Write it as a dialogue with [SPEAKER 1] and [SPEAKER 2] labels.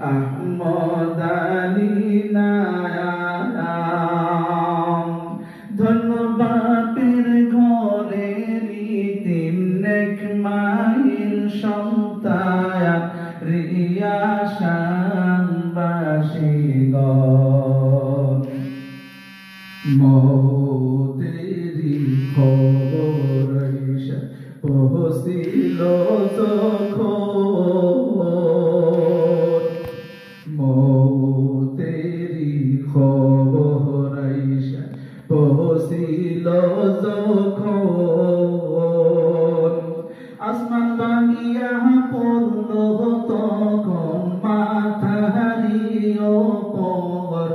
[SPEAKER 1] আহমদ আলী নায়াম ধন্যবাদের ঘরে তিন এক মাইল সন্তায়া রিয়াশানবাসী গণ মৌতেরি খবর আইসা পৌঁছিল যখন মৌতেরি খবর আইসা পৌঁছিল যখন আসমান ভাঙিয়া পড়ল তখন মাথা হারিয়ে পর